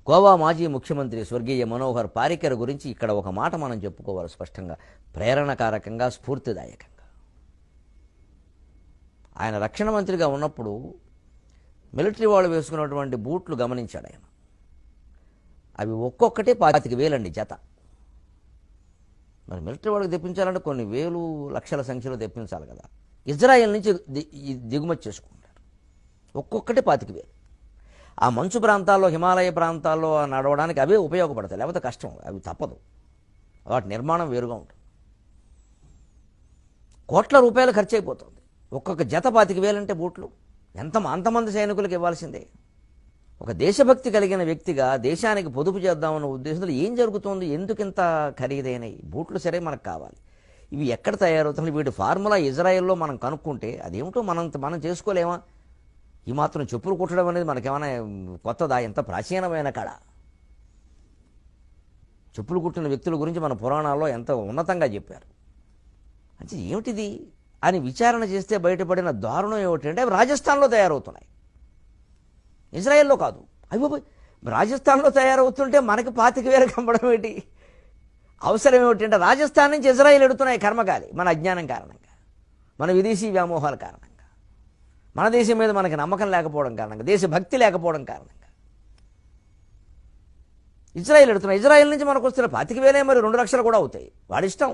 గోవా మాజీ ముఖ్యమంత్రి స్వర్గీయ మనోహర్ పారికర్ గురించి ఇక్కడ ఒక మాట మనం చెప్పుకోవాలి స్పష్టంగా, ప్రేరణకారకంగా, స్ఫూర్తిదాయకంగా. ఆయన రక్షణ మంత్రిగా ఉన్నప్పుడు మిలిటరీ వాళ్ళు వేసుకున్నటువంటి బూట్లు గమనించాడు ఆయన. అవి ఒక్కొక్కటి 25,000 అండి జత. మరి మిలిటరీ వాళ్ళకి తెప్పించాలంటే కొన్ని వేలు లక్షల సంఖ్యలో తెప్పించాలి కదా. ఇజ్రాయెల్ నుంచి దిగుమతి చేసుకుంటారు. ఒక్కొక్కటి 25,000. ఆ మంచు ప్రాంతాల్లో, హిమాలయ ప్రాంతాల్లో నడవడానికి అవే ఉపయోగపడతాయి, లేకపోతే కష్టం, అవి తప్పదు. వాటి నిర్మాణం వేరుగా ఉంటుంది. కోట్ల రూపాయలు ఖర్చు అయిపోతుంది. ఒక్కొక్క జత 25,000 అంటే బూట్లు అంతమంది సైనికులకు ఇవ్వాల్సిందే. ఒక దేశభక్తి కలిగిన వ్యక్తిగా దేశానికి పొదుపు చేద్దామన్న ఉద్దేశంతో ఏం జరుగుతుంది, ఎందుకింత ఖరీదైనవి బూట్లు? సరే మనకు కావాలి. ఇవి ఎక్కడ తయారవుతున్నాయి? వీటి ఫార్ములా ఇజ్రాయెల్లో మనం కనుక్కుంటే అదేమిటో మనం చేసుకోలేమా? ఈ మాత్రం చెప్పులు కుట్టడం అనేది మనకేమైనా కొత్తదా? ఎంత ప్రాచీనమైన కళ. చెప్పులు కుట్టిన వ్యక్తుల గురించి మన పురాణాల్లో ఎంత ఉన్నతంగా చెప్పారు. అంటే ఏమిటిది అని విచారణ చేస్తే బయటపడిన దారుణం ఏమిటంటే అవి రాజస్థాన్లో తయారవుతున్నాయి, ఇజ్రాయెల్లో కాదు. అవి రాజస్థాన్లో తయారవుతుంటే మనకి 25,000 కమ్మడం ఏంటి? అవసరం ఏమిటంటే రాజస్థాన్ నుంచి ఇజ్రాయెల్ ఎడుతున్నాయి కర్మకాలి, మన అజ్ఞానం కారణంగా, మన విదేశీ వ్యామోహాల కారణంగా, మన దేశం మీద మనకి నమ్మకం లేకపోవడం కారణంగా, దేశభక్తి లేకపోవడం కారణంగా ఇజ్రాయెల్ ఎడుతున్నాయి. ఇజ్రాయెల్ నుంచి మనకు వస్తున్న 25,000 మరి 2 లక్షలు కూడా అవుతాయి, వాడిష్టం.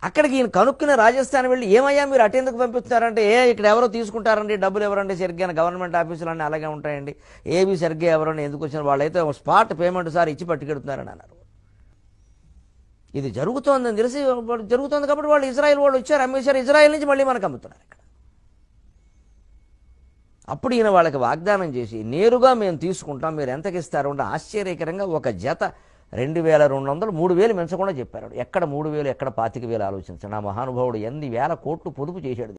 అక్కడికి ఈయన కనుక్కునే రాజస్థాన్ వెళ్ళి ఏమయ్యా మీరు అటెందుకు పంపిస్తున్నారంటే, ఇక్కడ ఎవరో తీసుకుంటారండి, డబ్బులు ఎవరండి, సరిగ్గా గవర్నమెంట్ ఆఫీసులు అన్నీ అలాగే ఉంటాయండి, ఏవి సరిగ్గా ఎవరని ఎందుకు వచ్చిన వాళ్ళైతే స్పాట్ పేమెంట్ సార్ ఇచ్చి పట్టుకెడుతున్నారని అన్నారు. ఇది జరుగుతోందని తెలిసి జరుగుతోంది కాబట్టి వాళ్ళు ఇజ్రాయెల్ వాళ్ళు వచ్చారు, అమ్మేశారు. ఇజ్రాయెల్ నుంచి మళ్ళీ మనకు అమ్ముతున్నారు ఇక్కడ. అప్పుడు ఈయన వాళ్ళకి వాగ్దానం చేసి నేరుగా మేము తీసుకుంటాం, మీరు ఎంతకి ఇస్తారు అంటే ఆశ్చర్యకరంగా ఒక జత 2,200, 3,000 మించకుండా చెప్పారు. ఎక్కడ 3,000 ఎక్కడ 25,000 ఆలోచించండి. ఆ మహానుభావుడు ఎన్ని వేల కోట్లు పొదుపు చేశాడు.